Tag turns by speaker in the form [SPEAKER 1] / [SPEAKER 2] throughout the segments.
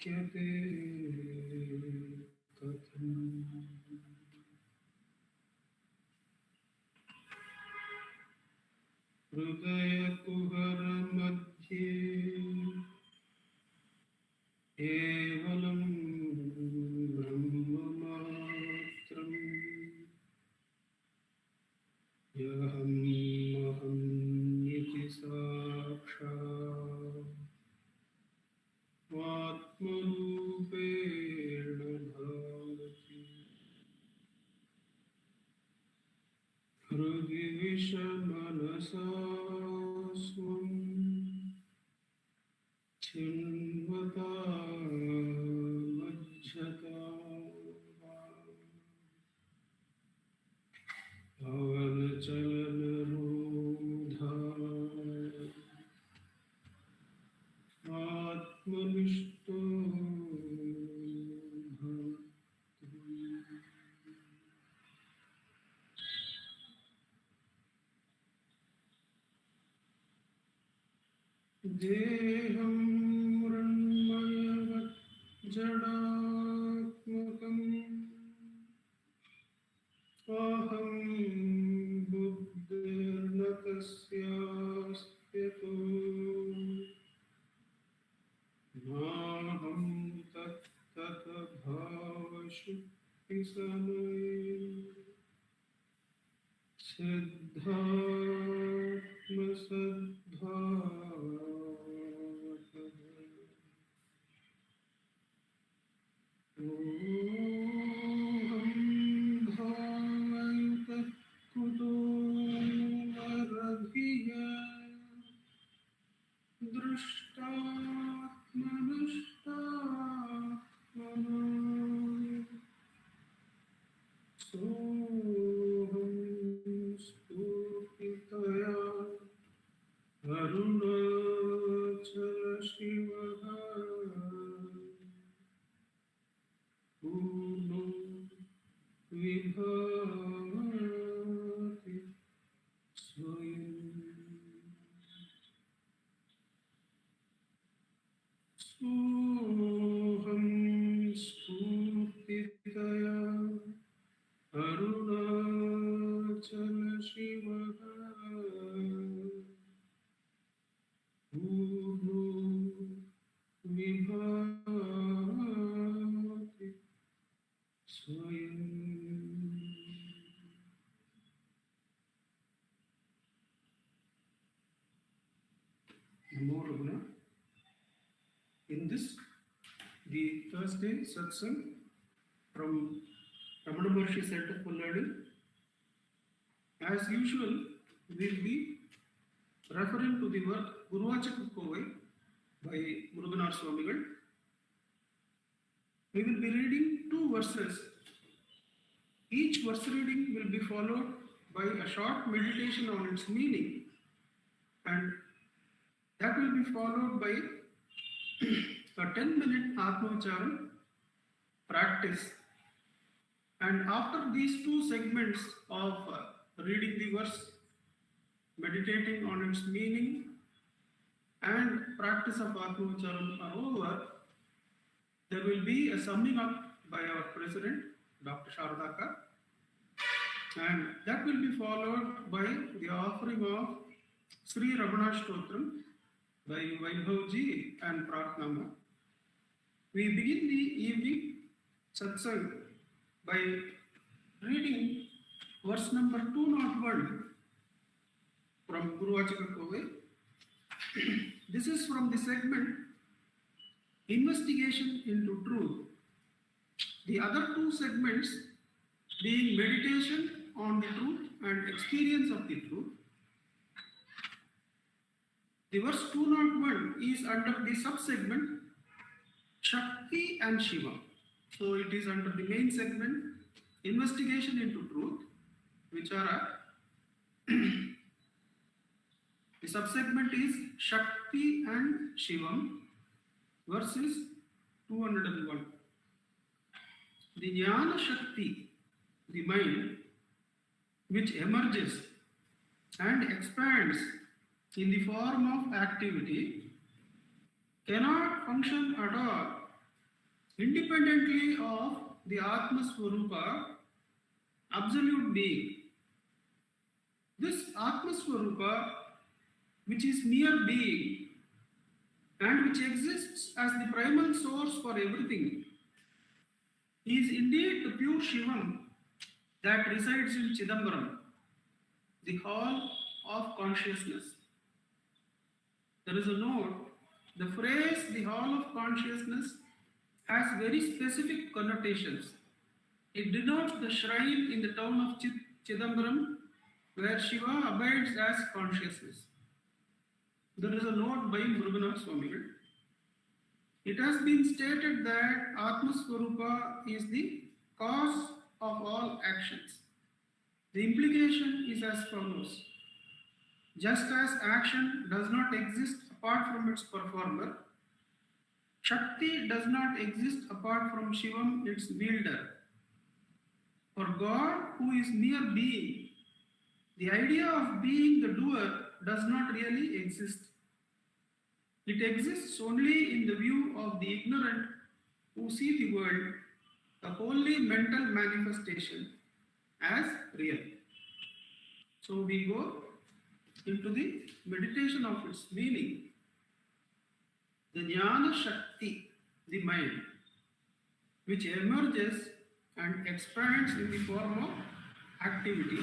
[SPEAKER 1] शक्यते कथम् हृदयकुहरमध्ये केवलं ब्रह्ममात्रम् यहम् इति साक्षात् आत्मरूपेण भाति हृदि विषमनसा स्वं चिन्वता मज्जता पवनचलनरोधा आत्मनिष्ठो देहं मृण्मयवत् जडात्मकम् अहं बुद्धिर्न तस्यास्त्यतो नाहं तत्तत भावशुद्धिसमये ओहं भावयुतः कुतो वरधिया दृष्टात्मनष्टात्मना सोहं स्तुतितया अरुणाचल शिवः पूर्णो विभाति स्वयम् सोहं स्फूर्तितया अरुणाचल शिवः पूर्णो विभाति स्वयम्. Namo Ramana. In this, the Thursday Satsangh from Ramana Maharshi Center for Learning, as usual, we will be referring to the work Guruvachaka Kovai by Muruganar Swamigal. We will be reading 2 verses. Each verse reading will be followed by a short meditation on its meaning, and that will be followed by a 10-minute Atmavicharam practice. And after these 2 segments of reading the verse, meditating on its meaning, and practice of Atmavicharam are over, there will be a summing up by our President, Dr. Sharadaka, and that will be followed by the offering of Sri Ramana Stotram by Vaibhavji and Pratnama. We begin the evening Satsangh by reading verse number 201 from Guruvachaka Kovai. This is from the segment Investigation into Truth. The other 2 segments being meditation on the truth and experience of the truth. The verse 201 is under the sub-segment Shakti and Shiva. So it is under the main segment Investigation into Truth, which are the sub-segment is Shakti and Shivam, verses 201. The Jnana Shakti, the mind, which emerges and expands in the form of activity, cannot function at all independently of the Atma Swarupa, absolute being. This Atma Swarupa, which is mere being and which exists as the primal source for everything, is indeed the pure Shivam that resides in Chidambaram, the hall of consciousness. There is a note, the phrase the hall of consciousness has very specific connotations. It denotes the shrine in the town of Chidambaram where Shiva abides as consciousness. There is a note by Muruganan Swamigal. It has been stated that Atma Swarupa is the cause of all actions. The implication is as follows. Just as action does not exist apart from its performer, Shakti does not exist apart from Shivam, its wielder. For God, who is mere being, the idea of being the doer does not really exist. It exists only in the view of the ignorant who see the world, a wholly mental manifestation, as real. So we go into the meditation of its meaning. The Jnana Shakti, the mind, which emerges and expands in the form of activity,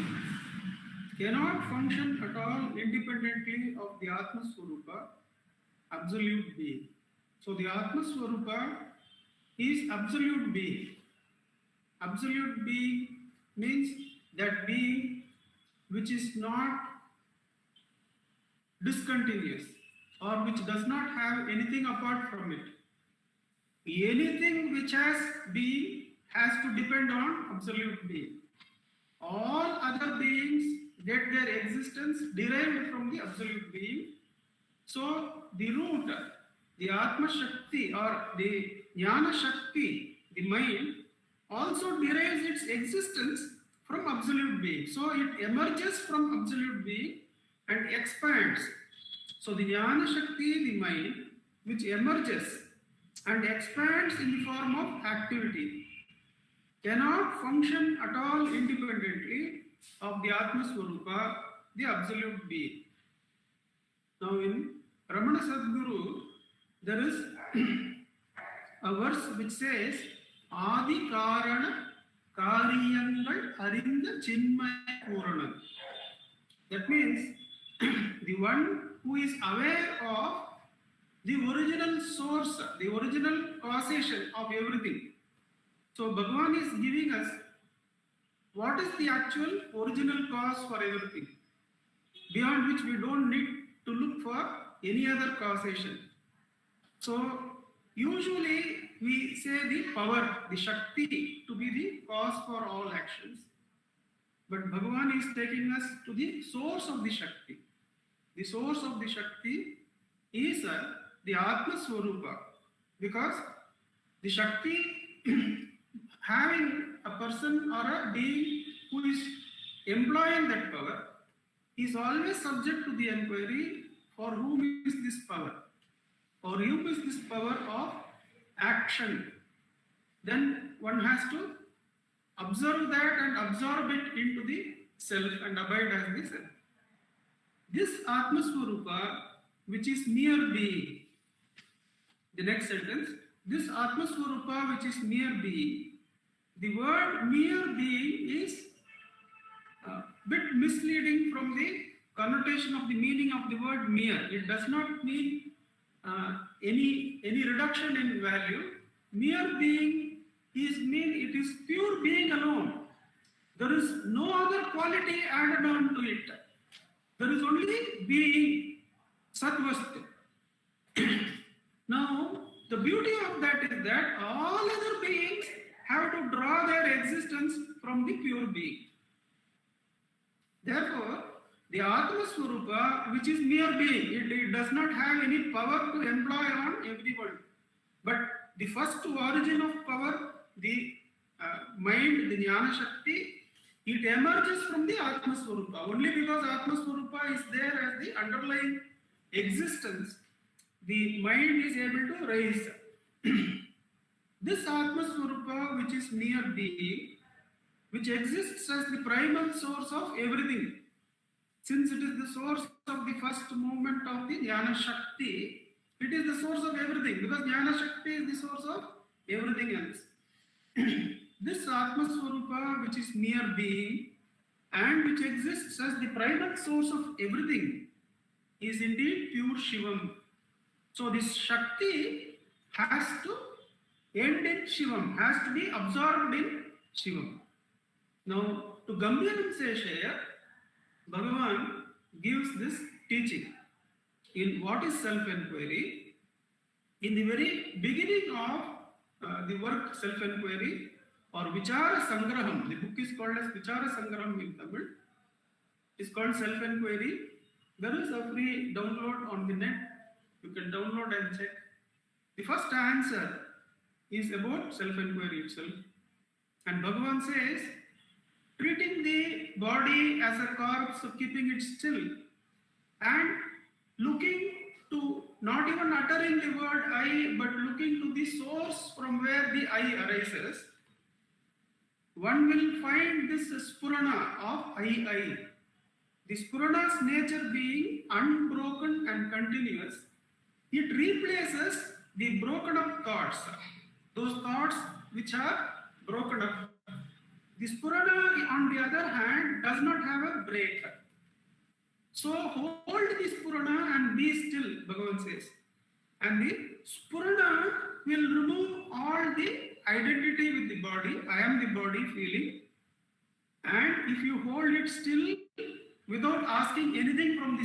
[SPEAKER 1] cannot function at all independently of the Atma Swarupa, absolute being. So the Atma Swarupa is absolute being. Absolute being means that being which is not discontinuous or which does not have anything apart from it. Anything which has being has to depend on absolute being. All other beings get their existence derived from the absolute being. So the root, the Atma Shakti or the Jnana Shakti, the mind, also derives its existence from absolute being. So it emerges from absolute being and expands. So the Jnana Shakti, the mind, which emerges and expands in the form of activity, cannot function at all independently of the Atma Swarupa, the absolute being. Now in Ramanacentre Bengaluru, there is a verse which says, Adi Karana Kariyangal Arinda Chinmaya Puranam. That means the one who is aware of the original source, the original causation of everything. So Bhagavan is giving us what is the actual original cause for everything, beyond which we don't need to look for any other causation. So usually we say the power, the Shakti, to be the cause for all actions. But Bhagavan is taking us to the source of the Shakti. The source of the Shakti is the Atma Swarupa, because the Shakti having a person or a being who is employing that power is always subject to the inquiry, for whom is this power? For whom is this power of action? Then one has to observe that and absorb it into the self and abide as the self. This Atma Swarupa, which is mere being, the next sentence, this Atma Swarupa, which is mere being, the word mere being is a bit misleading from the connotation of the meaning of the word mere. It does not mean any reduction in value. Mere being it is pure being alone. There is no other quality added on to it. There is only being, Satvasthu. Now, the beauty of that is that all other beings have to draw their existence from the pure being. Therefore, the Atma Swarupa, which is mere being, it does not have any power to employ on everyone. But the first origin of power, the mind, the Jnana Shakti, it emerges from the Atma Swarupa. Only because Atma Swarupa is there as the underlying existence, the mind is able to rise. This Atma Swarupa, which is near being, which exists as the primal source of everything, since it is the source of the first movement of the Jnana Shakti, it is the source of everything, because Jnana Shakti is the source of everything else. This Atma Swarupa, which is near being and which exists as the primal source of everything, is indeed pure Shivam. So this Shakti has to end in Shivam, has to be absorbed in Shivam. Now, to Gambhiram Seshaya, Bhagavan gives this teaching in what is self-enquiry. In the very beginning of the work self-enquiry or Vichara Sangraham, the book is called as Vichara Sangraham in Tamil. It's called self-enquiry. There is a free download on the net. You can download and check. The first answer is about self-enquiry itself. And Bhagavan says, treating the body as a corpse, keeping it still, and looking to, not even uttering the word I, but looking to the source from where the I arises, one will find this Spurana of I. The Spurana's nature being unbroken and continuous, it replaces the broken up thoughts, those thoughts which are broken up. The Spurana, on the other hand, does not have a break. So hold the Spurana and be still, Bhagavan says. And the Spurana will remove all the identity with the body. I am the body feeling. And if you hold it still without asking anything from the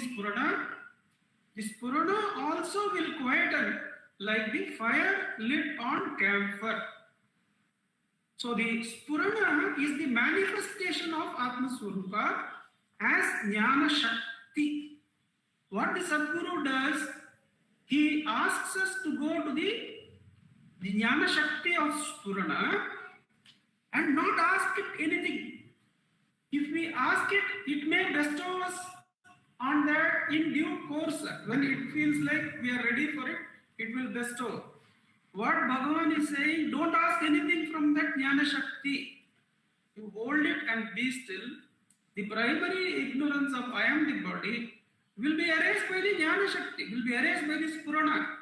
[SPEAKER 1] Spurana also will quieten like the fire lit on camphor. So the Spurana is the manifestation of Atma Swarupa as Jnana Shakti. What the Sadguru does, he asks us to go to the Jnana Shakti of Spurana and not ask it anything. If we ask it, it may bestow us on that in due course. When it feels like we are ready for it, it will bestow. What Bhagavan is saying, don't ask anything from that Jnana Shakti. You hold it and be still. The primary ignorance of I am the body will be erased by the Jnana Shakti, will be erased by the Spurana.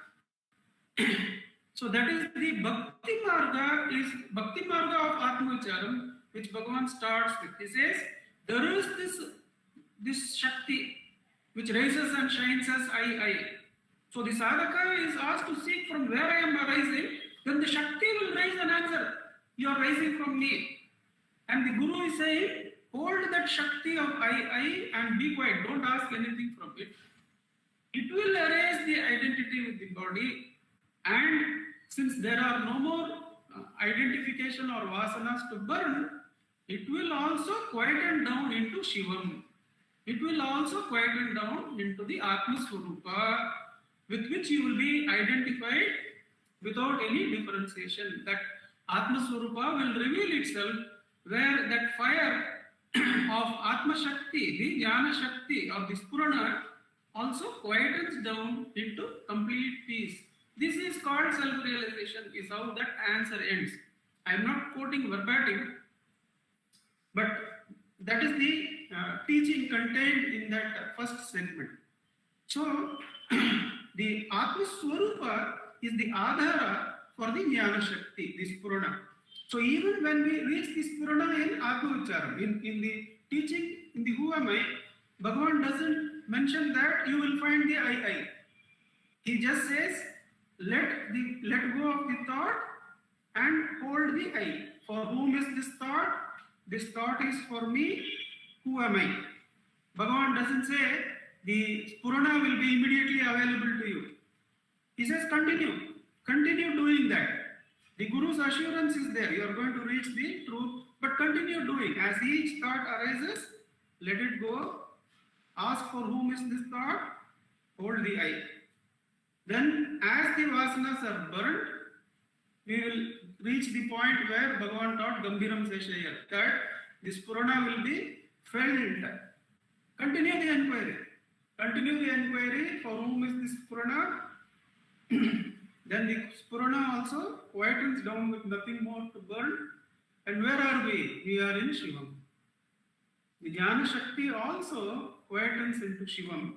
[SPEAKER 1] So that is the Bhakti Marga of Atma Vicharam, which Bhagavan starts with. He says, there is this Shakti which rises and shines as I. So the sadhaka is asked to seek from where I am arising, then the Shakti will raise an answer. You are rising from me. And the Guru is saying, hold that Shakti of I and be quiet. Don't ask anything from it. It will erase the identity with the body. And since there are no more identification or vasanas to burn, it will also quieten down into Shivam. It will also quieten down into the Atma Swarupa, with which you will be identified without any differentiation. That Atma Swarupa will reveal itself where that fire of Atma Shakti, the Jnana Shakti of the Spurana, also quietens down into complete peace. This is called self-realization, is how that answer ends. I am not quoting verbatim, but that is the teaching contained in that first segment. So, the Atma Swarupa is the Adhara for the Jnana Shakti, the Spurana. So even when we reach the Spurana in Atma Vicharam, in the teaching, in the Who Am I, Bhagavan doesn't mention that you will find the I. He just says, let go of the thought and hold the I. For whom is this thought? This thought is for me. Who am I? Bhagavan doesn't say the Spurana will be immediately available to you. He says continue doing that. The Guru's assurance is there. You are going to reach the truth, but continue doing. As each thought arises, let it go. Ask for whom is this thought. Hold the I. Then as the vasanas are burnt, we will reach the point where Bhagavan taught Gambhiram Seshaya, that this Purana will be felt. Continue the enquiry. Continue the enquiry. For whom is this Purana? Then the Spurana also quietens down with nothing more to burn. And where are we? We are in Shivam. The Jnana Shakti also quietens into Shivam.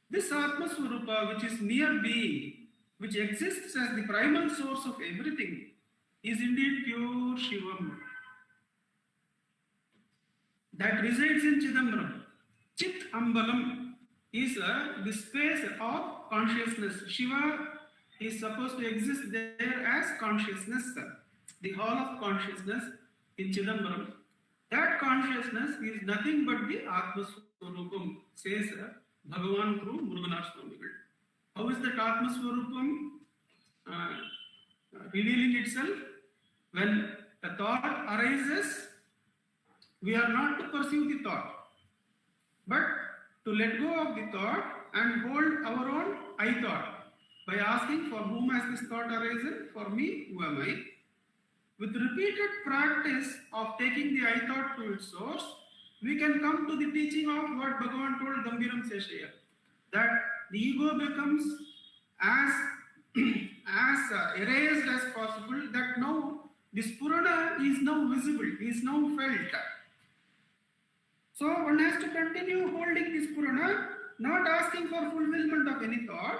[SPEAKER 1] This Atma Swarupa, which is near being, which exists as the primal source of everything, is indeed pure Shivam that resides in Chidambaram. Chit Ambalam is the space of consciousness. Shiva is supposed to exist there as consciousness, the hall of consciousness in Chidambaram. That consciousness is nothing but the Atma Swarupam, says Bhagavan through Muruganar Swamigal. How is that Atma Swarupam revealing itself? When a thought arises, we are not to pursue the thought, but to let go of the thought and hold our own I thought by asking, for whom has this thought arisen? For me, who am I? With repeated practice of taking the I thought to its source, we can come to the teaching of what Bhagavan told Gambiram Seshaya, that the ego becomes as, as erased as possible, that now this Purana is now visible, is now felt. So one has to continue holding this Purana, not asking for fulfillment of any thought.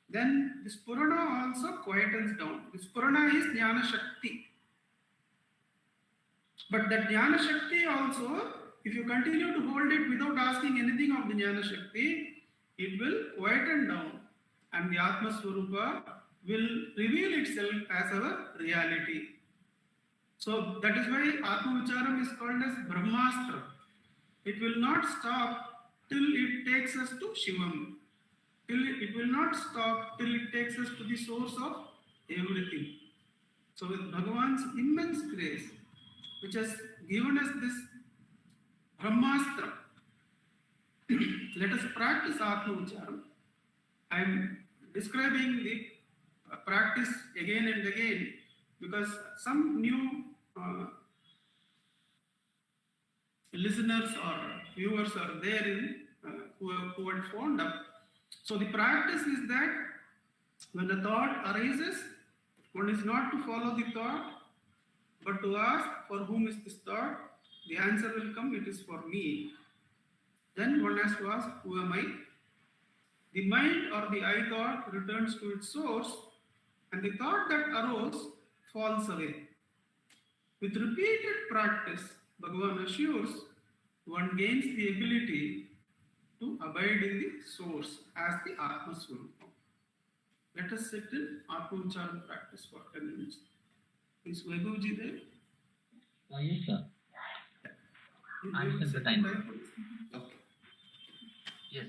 [SPEAKER 1] Then this Purana also quietens down. This Purana is Jnana Shakti. But that Jnana Shakti also, if you continue to hold it without asking anything of the Jnana Shakti, it will quieten down and the Atma Swarupa will reveal itself as our reality. So that is why Atma Vicharam is called as Brahmastra. It will not stop till it takes us to Shivam. It will not stop till it takes us to the source of everything. So with Bhagavan's immense grace, which has given us this Brahmastra, let us practice Atma Vicharam. I am describing the practice again and again because some new listeners or viewers are there in who had phoned up. So the practice is that when a thought arises, one is not to follow the thought, but to ask, for whom is this thought? The answer will come, it is for me. Then one has to ask, who am I? The mind or the I thought returns to its source, and the thought that arose falls away. With repeated practice, Bhagavan assures, one gains the ability to abide in the source as the Atma Swarupa. Let us sit in Atma Vicharam practice for 10 minutes. Is Vaibhavji there?
[SPEAKER 2] Yes, sir. I'm set the time.
[SPEAKER 1] Okay.
[SPEAKER 2] Yes.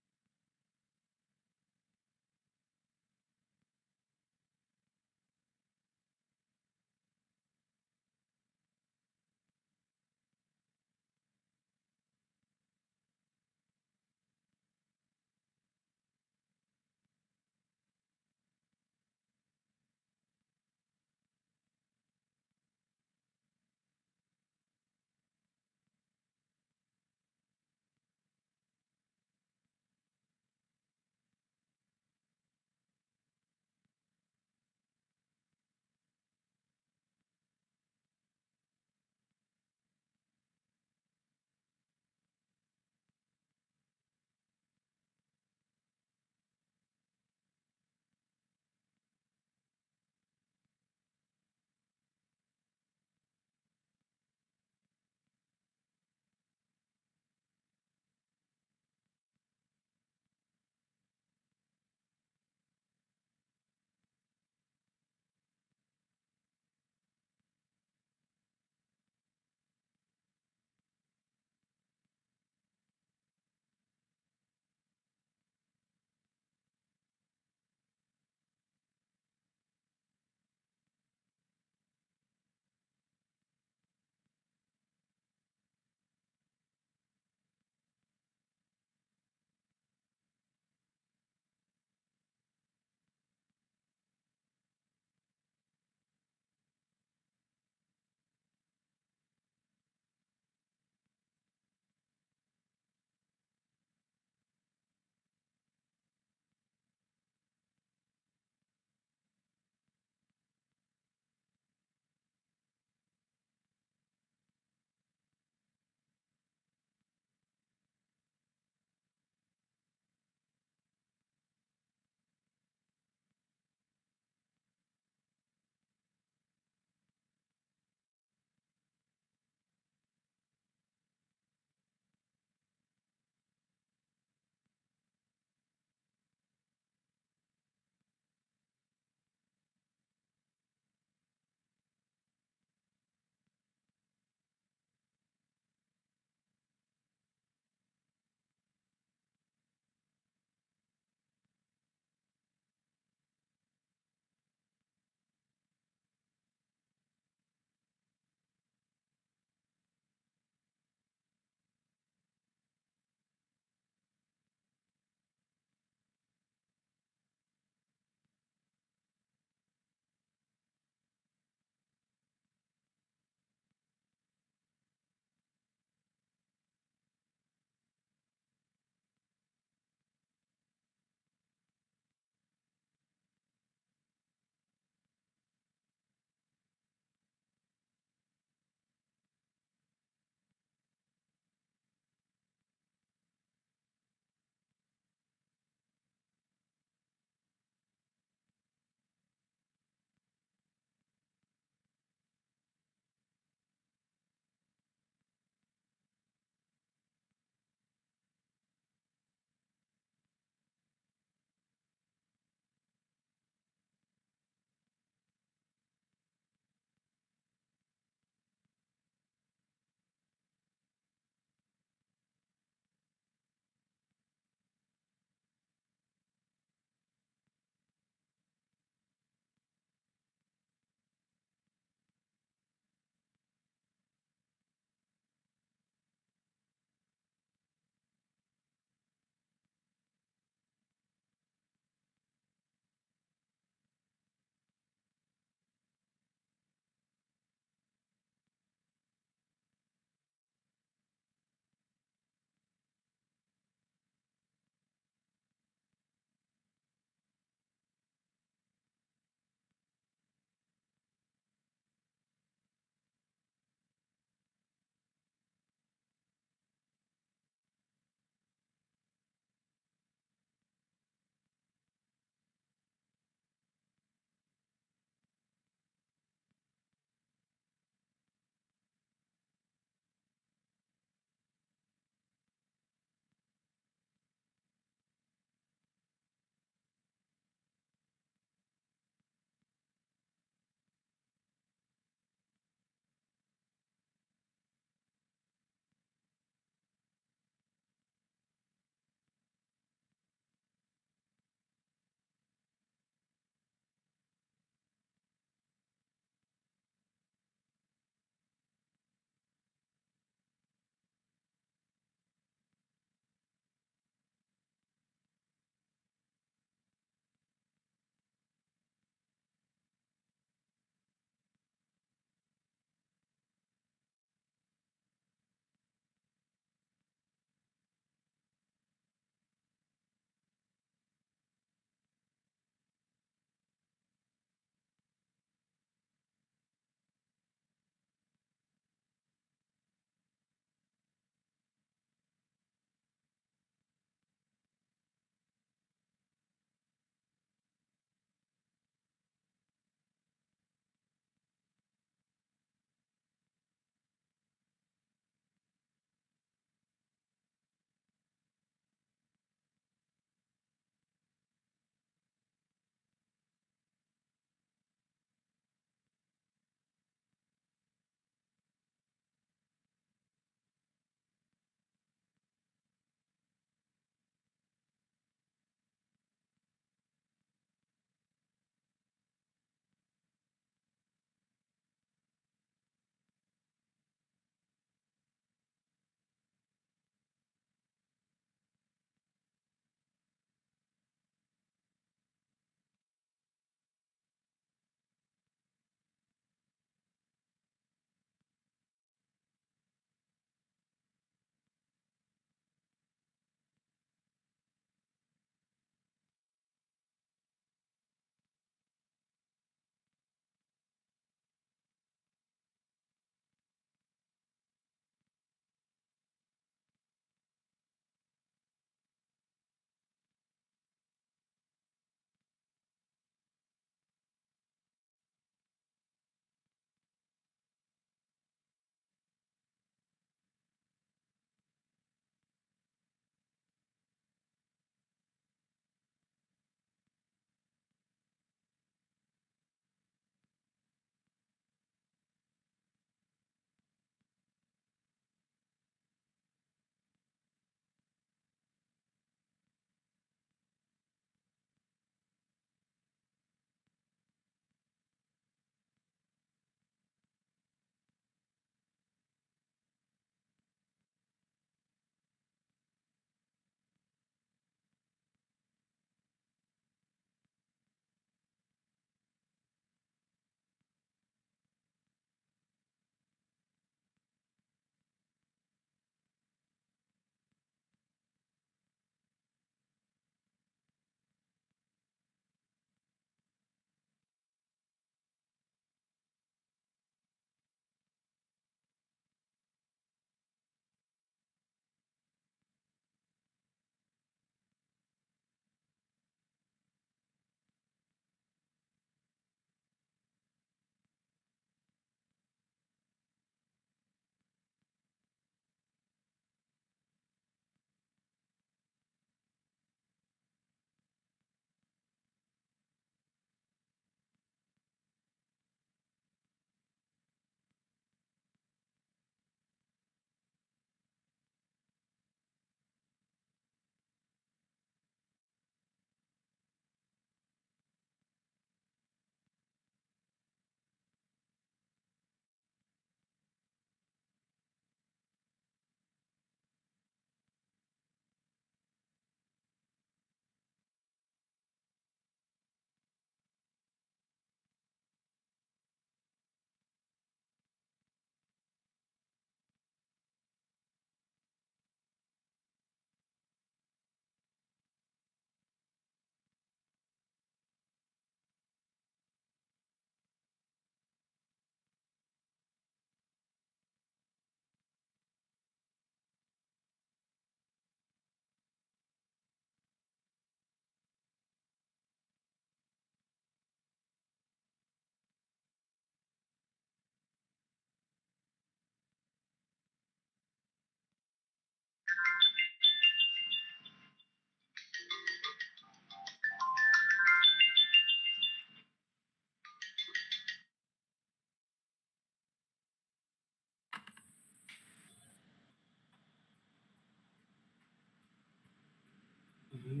[SPEAKER 1] Namo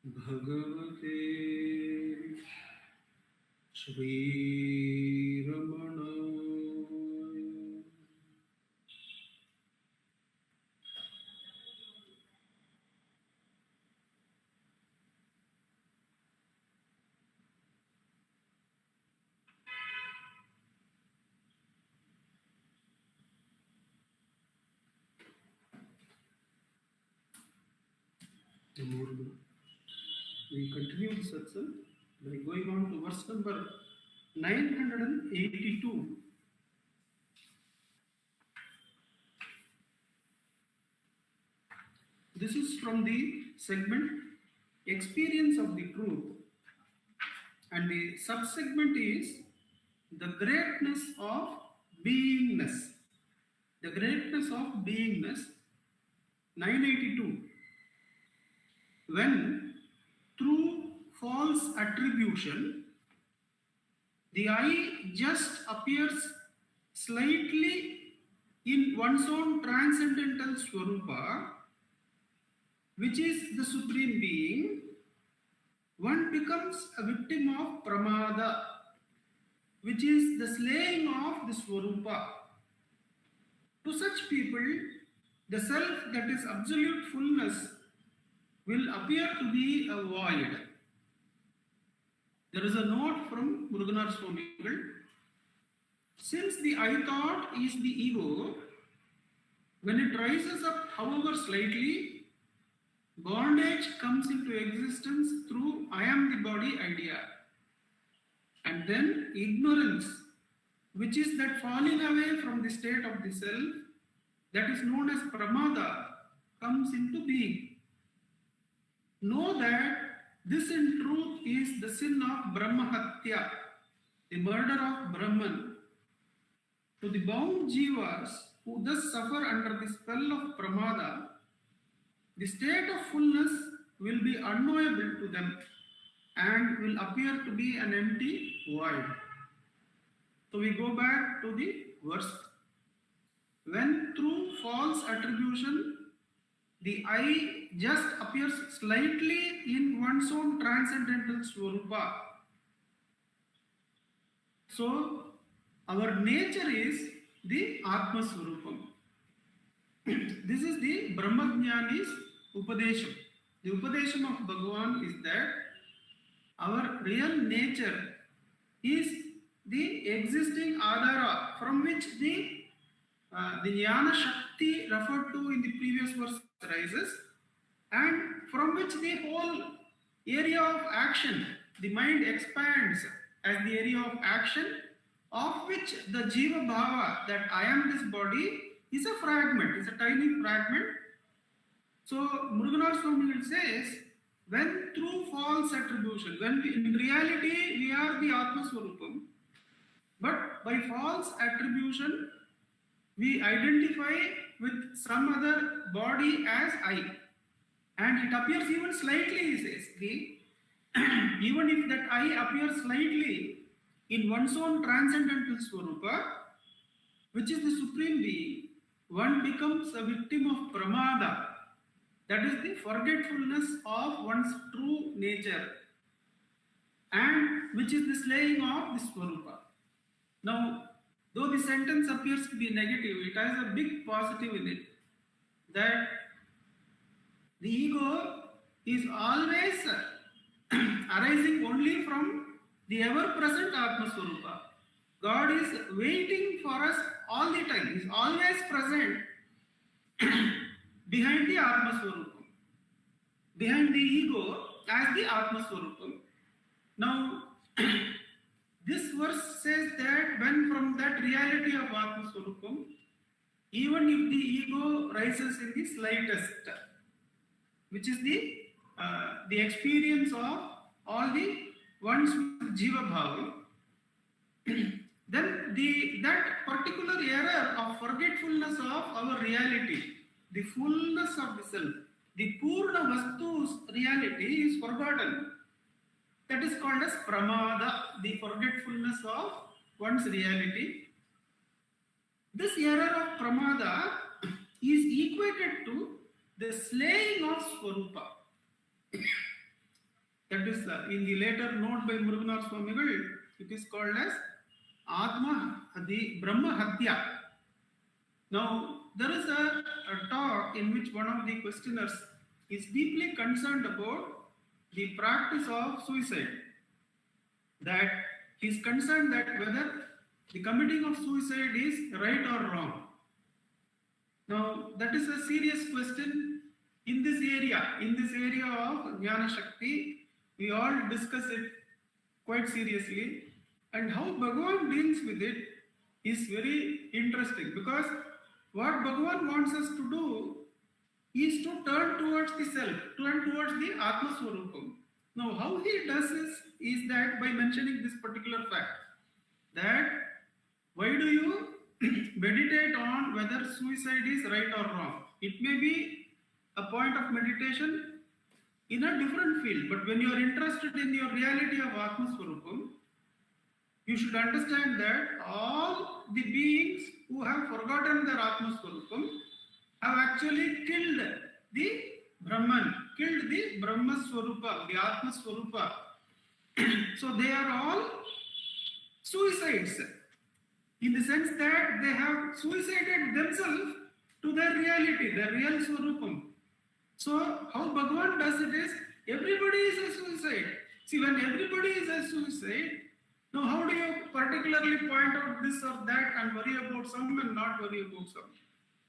[SPEAKER 1] Bhagavate Shri Ramanaya. We continue the satsang by going on to verse number 982. This is from the segment Experience of the Truth, and the subsegment is the greatness of beingness. The greatness of beingness, 982. When through false attribution the I just appears slightly in one's own transcendental Swarupa, which is the Supreme Being, one becomes a victim of pramada, which is the slaying of the Swarupa. To such people, the self that is absolute fullness will appear to be a void. There is a note from Muruganar Swamigal. Since the I thought is the ego, when it rises up, however slightly, bondage comes into existence through I am the body idea. And then ignorance, which is that falling away from the state of the self, that is known as pramada, comes into being. Know that this in truth is the sin of Brahmahatya, the murder of Brahman. To the bound jivas who thus suffer under the spell of pramada, the state of fullness will be unknowable to them and will appear to be an empty void. So we go back to the verse. When through false attribution the I just appears slightly in one's own transcendental Swarupa. So our nature is the Atma Swarupam. This is the Brahmajnani's Upadesham. The Upadesham of Bhagavan is that our real nature is the existing Adhara from which the Jnana Shakti referred to in the previous verse rises, and from which the whole area of action, the mind expands as the area of action, of which the Jiva Bhava, that I am this body, is a fragment, is a tiny fragment. So Muruganar Swami says, when through false attribution, when in reality we are the Atma Swarupam, but by false attribution we identify with some other body as I, and it appears even slightly, he says, even if that I appears slightly in one's own transcendental Swarupa, which is the Supreme Being, one becomes a victim of pramada, that is the forgetfulness of one's true nature, and which is the slaying of the Swarupa. Now, though the sentence appears to be negative, it has a big positive in it, that the ego is always arising only from the ever-present Atma Swarupa. God is waiting for us all the time. He is always present behind the Atma Swarupam, behind the ego as the Atma Swarupam. Now, this verse says that when from that reality of Atma Swarupam, even if the ego rises in the slightest, which is the experience of all the ones with Jiva Bhava, then that particular error of forgetfulness of our reality, the fullness of the self, the Purna Vastu's reality is forgotten. That is called as pramada, the forgetfulness of one's reality. this error of pramada is equated to the slaying of Swarupa. That is in the later note by Muruganar Swamigal, it is called as Atma, the Brahma Hatya. Now, there is a talk in which one of the questioners is deeply concerned about the practice of suicide. That he is concerned that whether the committing of suicide is right or wrong. Now, that is a serious question in this area of Jnana Shakti. We all discuss it quite seriously, and how Bhagavan deals with it is very interesting, because what Bhagavan wants us to do is to turn towards the self, turn towards the Atma Swarupam. Now, how he does this is that by mentioning this particular fact, that why do you meditate on whether suicide is right or wrong? It may be a point of meditation in a different field, but when you are interested in your reality of Atma Swarupam, you should understand that all the beings who have forgotten their Atma Swarupam have actually killed the Brahman, killed the Brahma Swarupa, the Atma Swarupa. So they are all suicides, in the sense that they have suicided themselves to their reality, their real Swarupam. So how Bhagavan does it is, everybody is a suicide. See, when everybody is a suicide, now how do you particularly point out this or that and worry about some and not worry about some?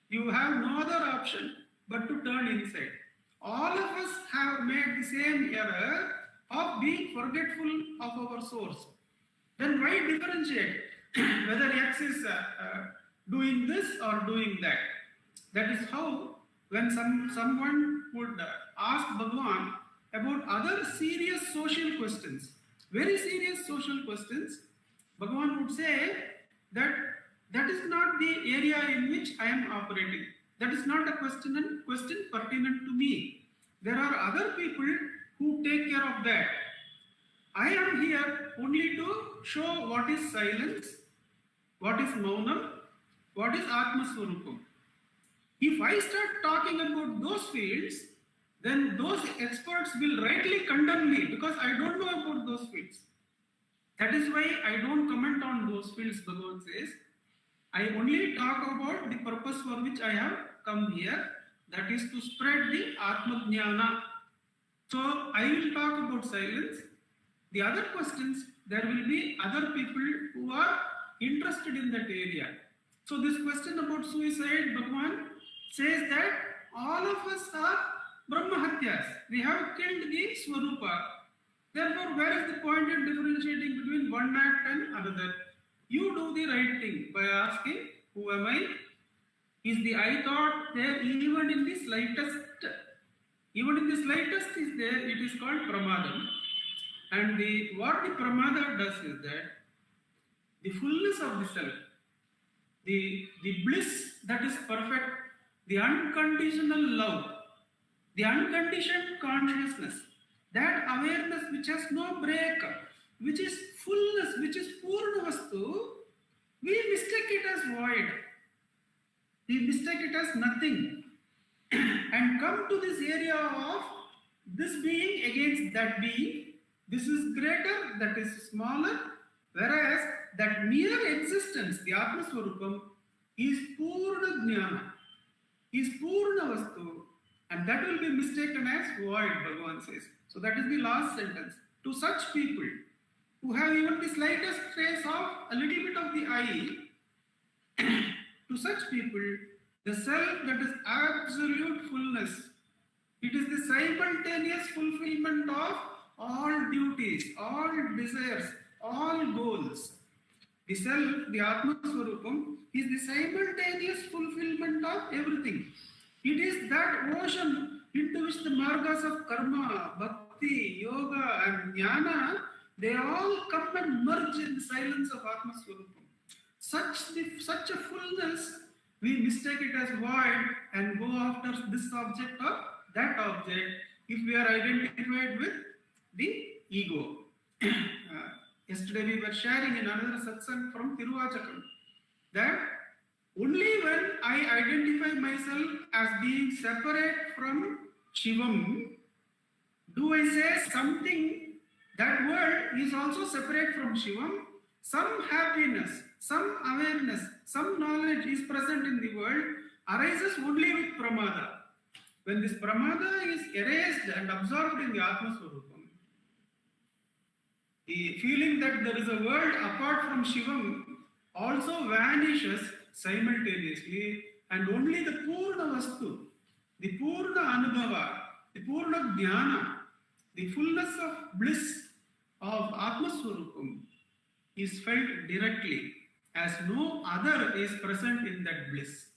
[SPEAKER 1] You have no other option but to turn inside. All of us have made the same error of being forgetful of our source. Then why differentiate whether X is doing this or doing that? That is how, when someone would ask Bhagavan about other serious social questions, very serious social questions, Bhagavan would say that that is not the area in which I am operating. That is not a question pertinent to me. There are other people who take care of that. I am here only to show what is silence, what is maunam, what is Atma Swarupam. If I start talking about those fields, then those experts will rightly condemn me, because I don't know about those fields. That is why I don't comment on those fields, Bhagavan says. I only talk about the purpose for which I have come here, that is to spread the Atma Jnana. So I will talk about silence. The other questions, there will be other people who are interested in that area. So this question about suicide, Bhagavan says that all of us are Brahmahatyas. We have killed the Swarupa. Therefore, where is the point in differentiating between one act and another? You do the right thing by asking, who am I? Is the I thought there even in the slightest? Even in the slightest is there, it is called pramadam. And what the pramada does is that the fullness of the self, the bliss that is perfect, the unconditional love, the unconditioned consciousness, that awareness which has no break, which is fullness, which is Purnavastu, we mistake it as void. We mistake it as nothing. And come to this area of this being against that being. This is greater, that is smaller, whereas that mere existence, the Atma Swarupam, is Purna Jnana, is Purna Vastu, and that will be mistaken as void, Bhagavan says. So that is the last sentence. To such people who have even the slightest trace of a little bit of the I, to such people, the self that is absolute fullness, it is the simultaneous fulfillment of all duties, all desires, all goals. The self, the Atma Swarupam, is the simultaneous fulfillment of everything. It is that ocean into which the margas of karma, bhakti, yoga and jnana, they all come and merge in the silence of Atma Swarupam. Such a fullness, we mistake it as void and go after this object or that object if we are identified with the ego. Yesterday we were sharing in another satsang from Tiruvachakam that Only when I identify myself as being separate from Shivam do I say something, that word is also separate from Shivam. Some happiness, some awareness, some knowledge is present in the world, arises only with pramada. When this pramada is erased and absorbed in the Atma Swarupam, the feeling that there is a world apart from Shivam also vanishes simultaneously, and only the Purna Vastu, the Purna Anubhava, the Purna Jnana, the fullness of bliss of Atma Swarupam is felt directly, as no other is present in that bliss.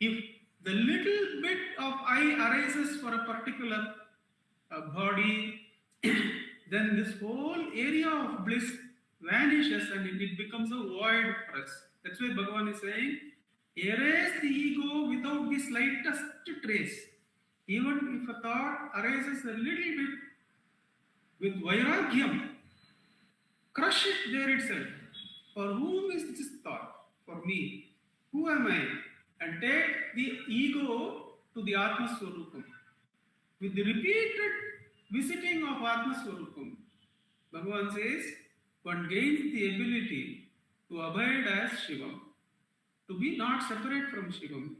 [SPEAKER 1] If the little bit of I arises for a particular body, then this whole area of bliss vanishes and it becomes a void for us. That's why Bhagavan is saying, erase the ego without the slightest trace. Even if a thought arises a little bit with vairagyam, crush it there itself. For whom is this thought? For me. Who am I? And take the ego to the Atma Swarupam. With the repeated visiting of Atma Swarupam, Bhagavan says, one gains the ability to abide as Shivam, to be not separate from Shivam,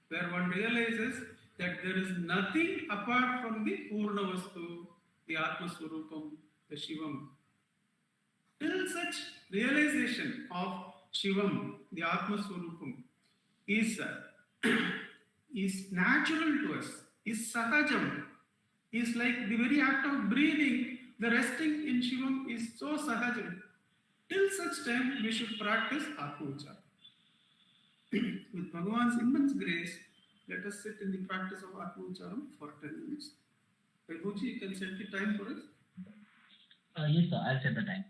[SPEAKER 1] where one realizes that there is nothing apart from the Purna Vastu, the Atma Swarupam, the Shivam. Till such realization of Shivam, the Atma Swarupam, is, is natural to us, is sahajam, is like the very act of breathing, the resting in Shivam is so sahajam. Till such time, we should practice Atmauchara. With Bhagavan's immense grace, let us sit in the practice of Atmaucharam for 10 minutes. Vaibhuji, you can set the time for us.
[SPEAKER 2] Yes, sir. I'll set the time.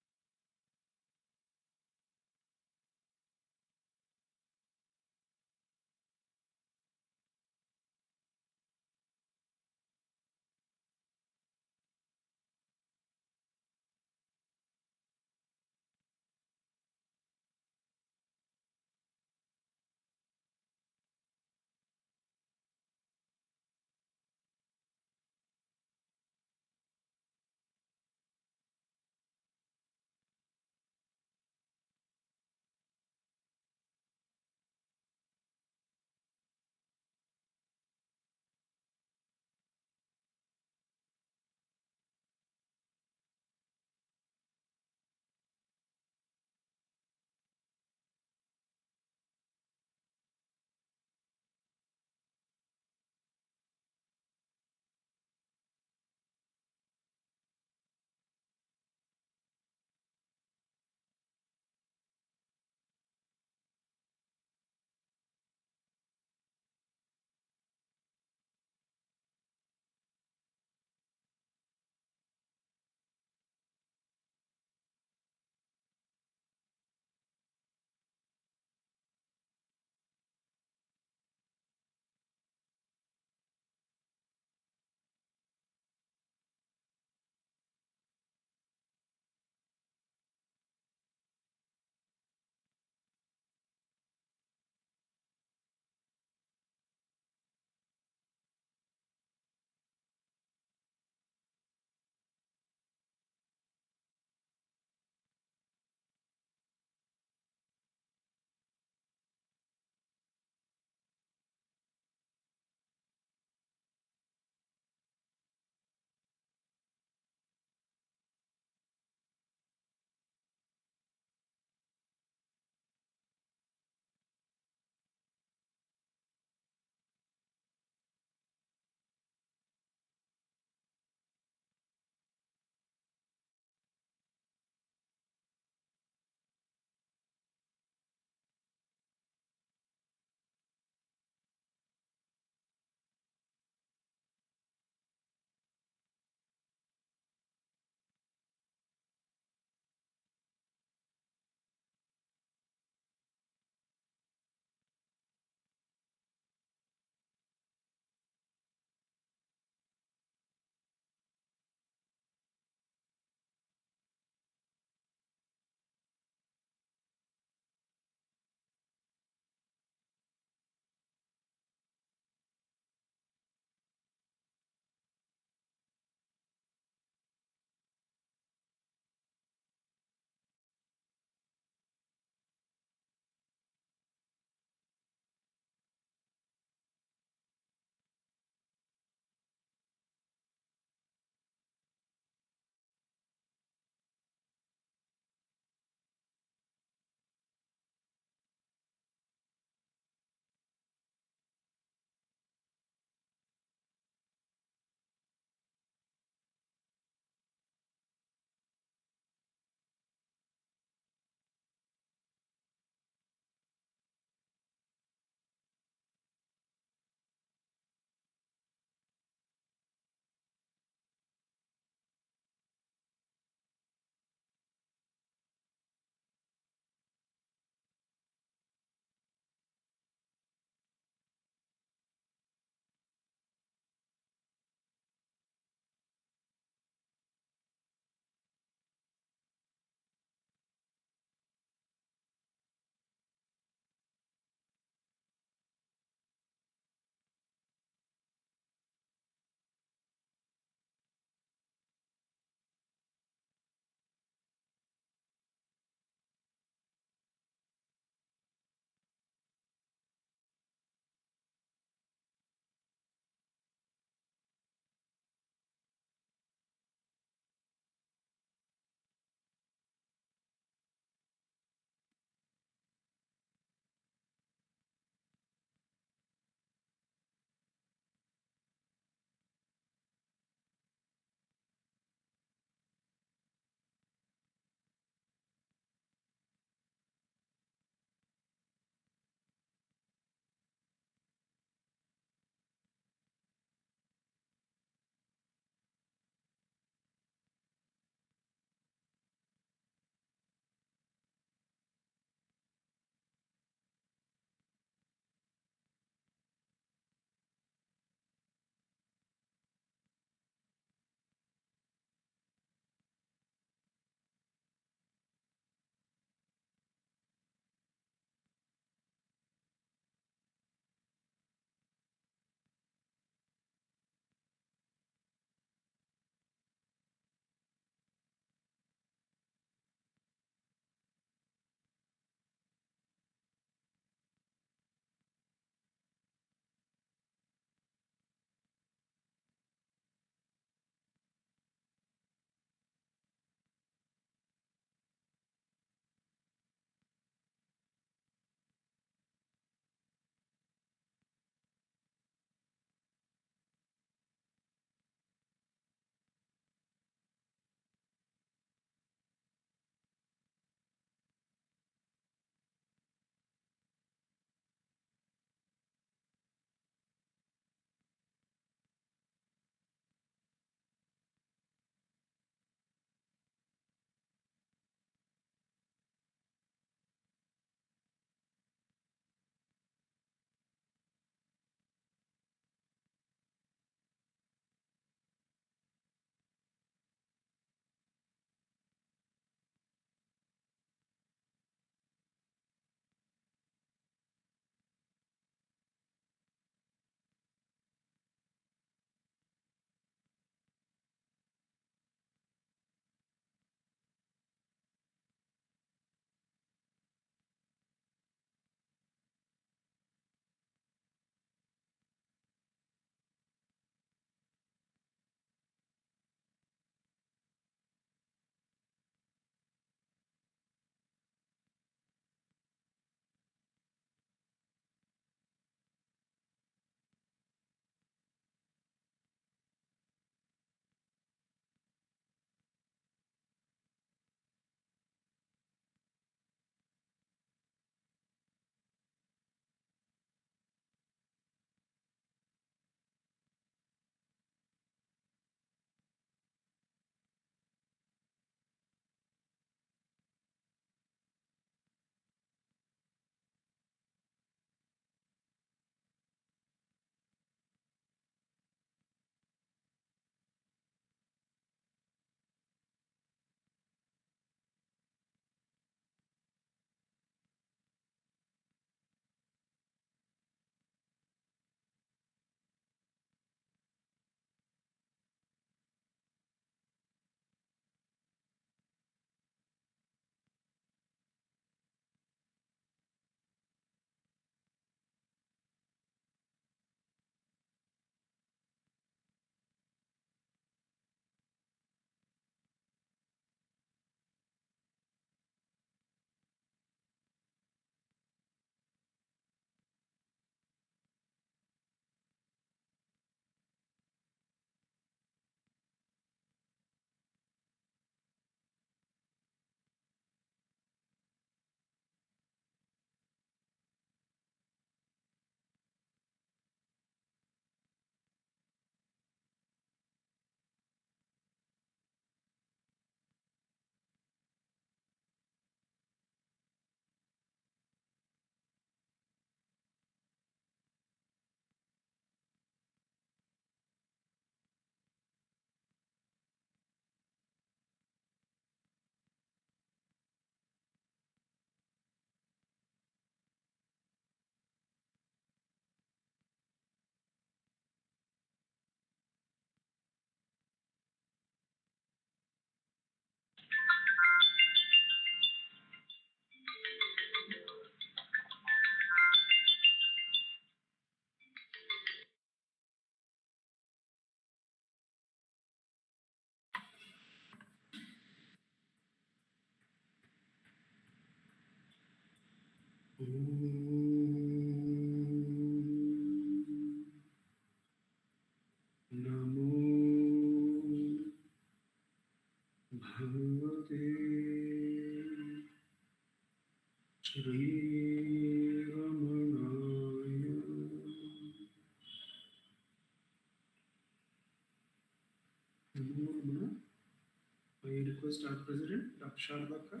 [SPEAKER 1] request our President, Dr. Sharadaka,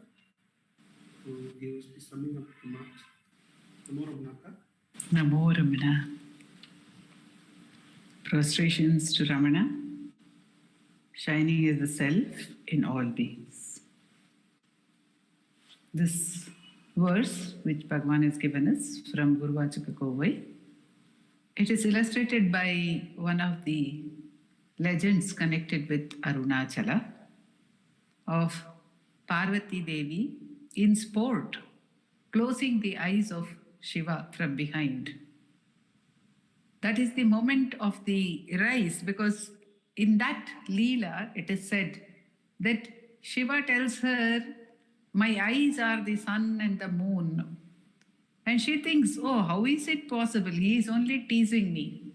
[SPEAKER 1] to give us the summing up remarks. Namo Ramanaka.
[SPEAKER 3] Namo Ramana. Prostrations to Ramana, shining as the self in all beings. This verse, which Bhagavan has given us from Guru Vachaka Kovai, it is illustrated by one of the legends connected with Arunachala of Parvati Devi in sport, closing the eyes of Shiva from behind. That is the moment of the rise, because in that Leela it is said that Shiva tells her, my eyes are the sun and the moon. And she thinks, oh, how is it possible? He is only teasing me.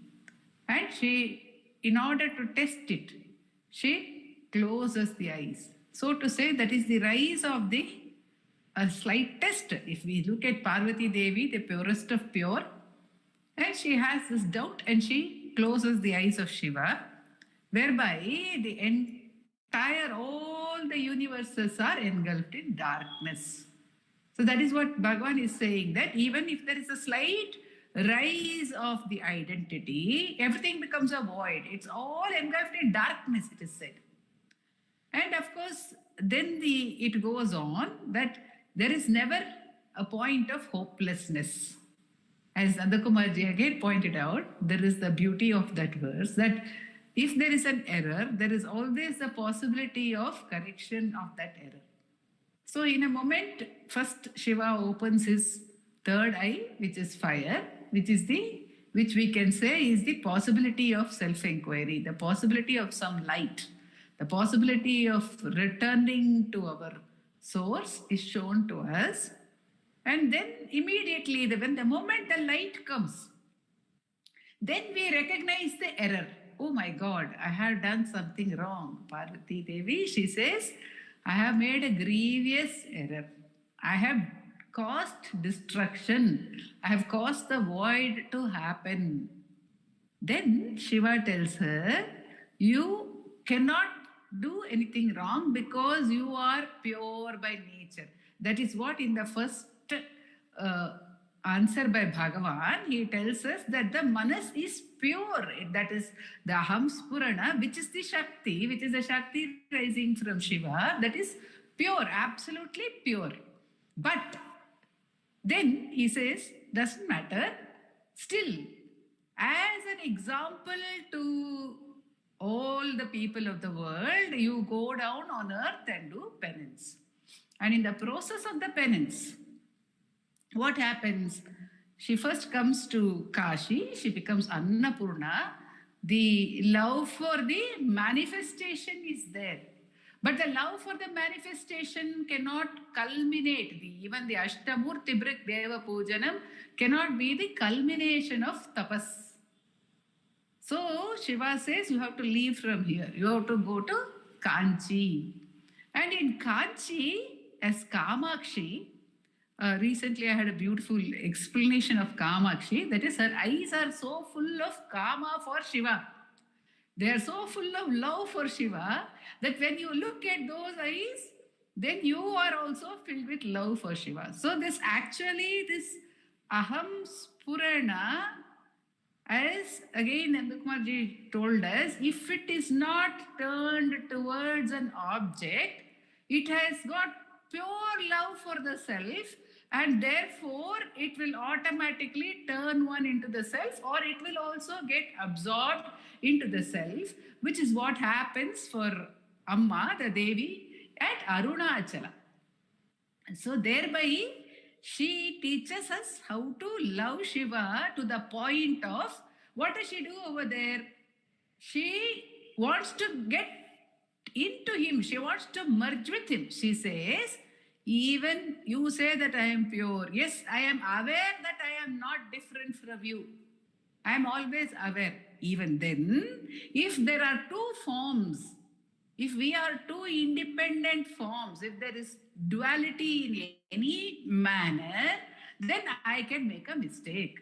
[SPEAKER 3] And she, in order to test it, she closes the eyes. So to say, that is the rise of the slight test. If we look at Parvati Devi, the purest of pure, and she has this doubt and she closes the eyes of Shiva, whereby the entire, all the universes are engulfed in darkness. So that is what Bhagavan is saying, that even if there is a slight rise of the identity, everything becomes a void. It's all engulfed in darkness, it is said. And of course, then it goes on that there is never a point of hopelessness. As Nandakumarji again pointed out, there is the beauty of that verse, that if there is an error, there is always the possibility of correction of that error. So in a moment, first Shiva opens his third eye, which is fire, which we can say is the possibility of self-inquiry, the possibility of some light, the possibility of returning to our source is shown to us. And then immediately, when the moment the light comes, then we recognize the error. Oh my God, I have done something wrong. Parvati Devi, she says, I have made a grievous error. I have caused destruction. I have caused the void to happen. Then Shiva tells her, you cannot do anything wrong because you are pure by nature. That is what in the first answer by Bhagavan, he tells us that the manas is pure. That is the Aham Spurana, which is the Shakti, which is the Shakti rising from Shiva, that is pure, absolutely pure. But then he says, doesn't matter, still, as an example to all the people of the world, you go down on earth and do penance. And in the process of the penance, what happens? She first comes to Kashi, she becomes Annapurna. The love for the manifestation is there. But the love for the manifestation cannot culminate. Even the Ashtamurti Brik Deva Pujanam cannot be the culmination of tapas. So Shiva says, you have to leave from here. You have to go to Kanchi. And in Kanchi, as Kamakshi, recently I had a beautiful explanation of Kamakshi. That is, her eyes are so full of Kama for Shiva. They are so full of love for Shiva that when you look at those eyes, then you are also filled with love for Shiva. So this Aham Spurana, as again Nandakumarji told us, if it is not turned towards an object, it has got pure love for the self, and therefore it will automatically turn one into the self, or it will also get absorbed into the self, which is what happens for Amma, the Devi, at Arunachala. So thereby, she teaches us how to love Shiva to the point of, what does she do over there? She wants to get into him. She wants to merge with him. She says, even you say that I am pure. Yes, I am aware that I am not different from you. I am always aware. Even then, if there are two forms, if we are two independent forms, if there is duality in any manner, then I can make a mistake.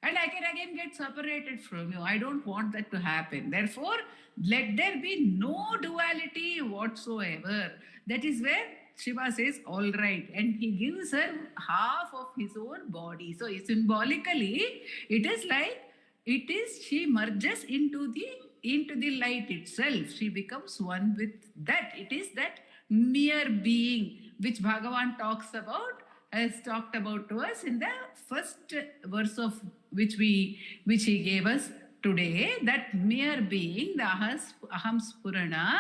[SPEAKER 3] And I can again get separated from you. I don't want that to happen. Therefore, let there be no duality whatsoever. That is where Shiva says, all right. And he gives her half of his own body. So symbolically, it is like she merges into the light itself. She becomes one with that. It is that mere being which Bhagavan talks about, has talked about to us in the first verse of which he gave us today. That mere being, the aham spurana,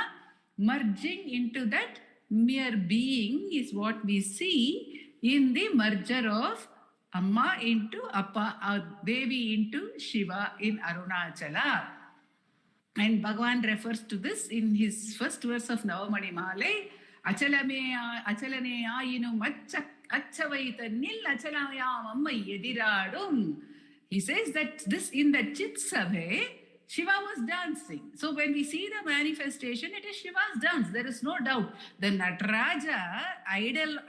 [SPEAKER 3] merging into that mere being is what we see in the merger of Amma into Appa, Devi into Shiva in Arunachala. And Bhagavan refers to this in his first verse of Navamani Male. Achalane ayinu achavaita nil achalayam amma yediradum. He says that this in the Chitsave, Shiva was dancing. So when we see the manifestation, it is Shiva's dance. There is no doubt. The Nataraja idol,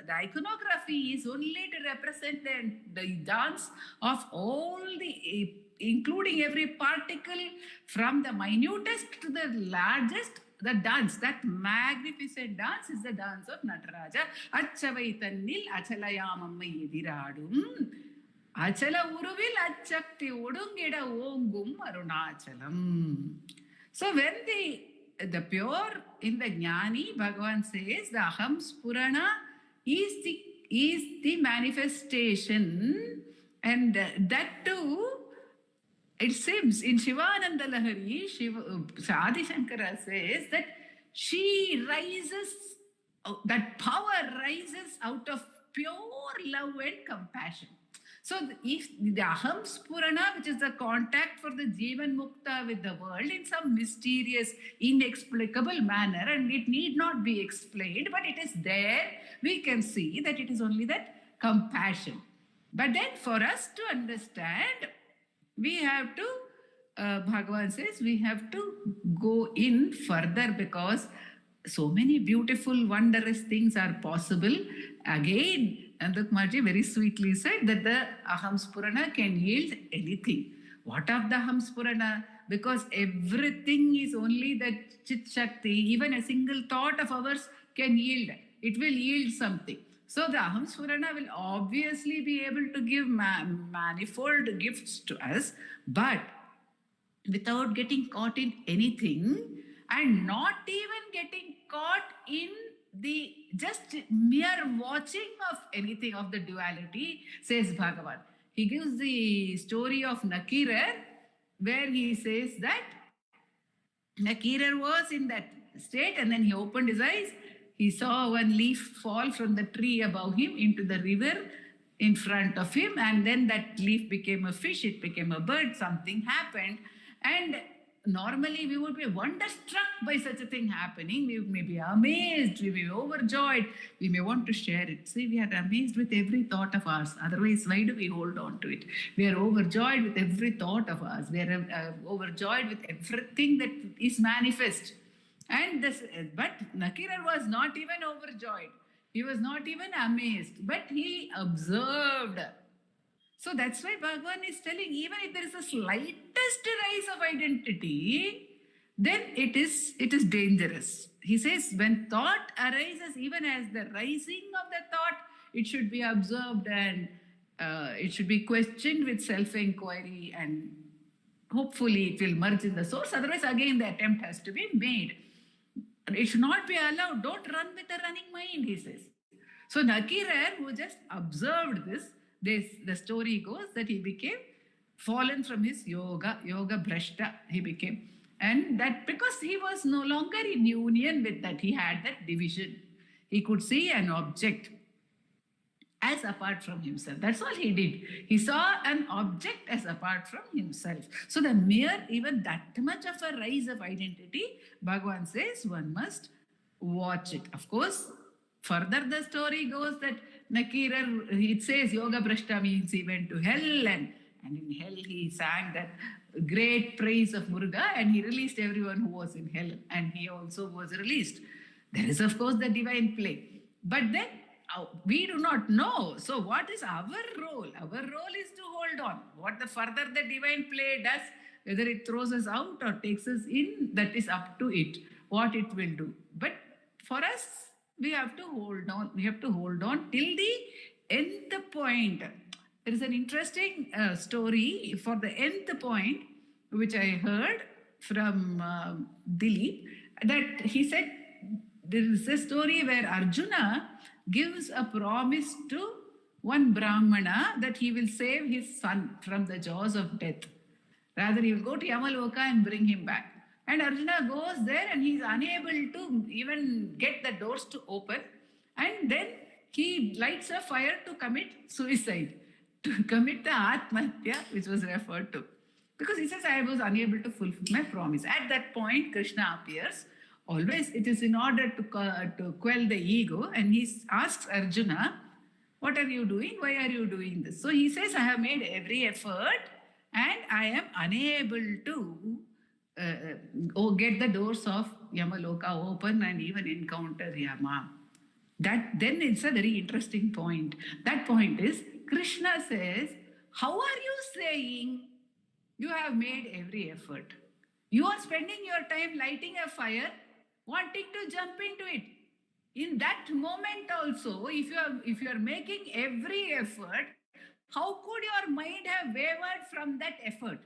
[SPEAKER 3] the iconography is only to represent the dance of all the, including every particle from the minutest to the largest. The dance, that magnificent dance, is the dance of Nataraja. Achavaitannil achalayamamma yediradum. Achala uruvil achakti udungida ongum arunachalam. So when the pure in the Jnani, Bhagavan says the aham spurana is the manifestation, and that too, it seems in Shivananda Lahari, Adi Shankara says that she rises, that power rises out of pure love and compassion. So if the aham spurana, which is the contact for the Jivan Mukta with the world in some mysterious, inexplicable manner, and it need not be explained, but it is there, we can see that it is only that compassion. But then for us to understand, we have to, Bhagavan says, we have to go in further, because so many beautiful, wondrous things are possible. Again, Nandakmarji very sweetly said that the aham spurana can yield anything. What of the aham spurana? Because everything is only that chit shakti. Even a single thought of ours can yield. It will yield something. So the aham spurana will obviously be able to give manifold gifts to us, but without getting caught in anything, and not even getting caught in the just mere watching of anything of the duality, says Bhagavan. He gives the story of Nakirar, where he says that Nakirar was in that state, and then he opened his eyes. He saw one leaf fall from the tree above him into the river in front of him, and then that leaf became a fish, it became a bird, something happened. And normally we would be wonderstruck by such a thing happening. We may be amazed, we may be overjoyed, we may want to share it. See, we are amazed with every thought of ours. Otherwise, why do we hold on to it? We are overjoyed with every thought of ours. We are overjoyed with everything that is manifest. And this, but Nakirar was not even overjoyed. He was not even amazed, but he observed. So that's why Bhagavan is telling, even if there is the slightest rise of identity, then it is dangerous. He says, when thought arises, even as the rising of the thought, it should be observed, and it should be questioned with self-inquiry, and hopefully it will merge in the source. Otherwise, again, the attempt has to be made. It should not be allowed. Don't run with a running mind, he says. So Nakirar, who just observed this, the story goes that he became fallen from his yoga brashta, he became. And that because he was no longer in union with that, he had that division. He could see an object as apart from himself. That's all he did. He saw an object as apart from himself. So the mere, even that much of a rise of identity, Bhagavan says one must watch it. Of course, further the story goes that Nakirar, it says Yoga Brashta means he went to hell, and in hell he sang that great praise of Muruga, and he released everyone who was in hell, and he also was released. There is, of course, the divine play. But then we do not know. So, what is our role? Our role is to hold on. What the further the divine play does, whether it throws us out or takes us in, that is up to it, what it will do. But for us, we have to hold on. We have to hold on till the nth point. There is an interesting story for the nth point, which I heard from Dilip, that he said there is a story where Arjuna gives a promise to one Brahmana that he will save his son from the jaws of death. Rather, he will go to Yamaloka and bring him back. And Arjuna goes there and he is unable to even get the doors to open. And then he lights a fire to commit suicide, to commit the Atmahatya, which was referred to. Because he says, I was unable to fulfill my promise. At that point, Krishna appears. Always it is in order to quell the ego, and he asks Arjuna, what are you doing? Why are you doing this? So he says, I have made every effort and I am unable to get the doors of Yamaloka open and even encounter Yama. Then it's a very interesting point. That point is, Krishna says, how are you saying you have made every effort? You are spending your time lighting a fire, wanting to jump into it. In that moment also, if you are making every effort, how could your mind have wavered from that effort?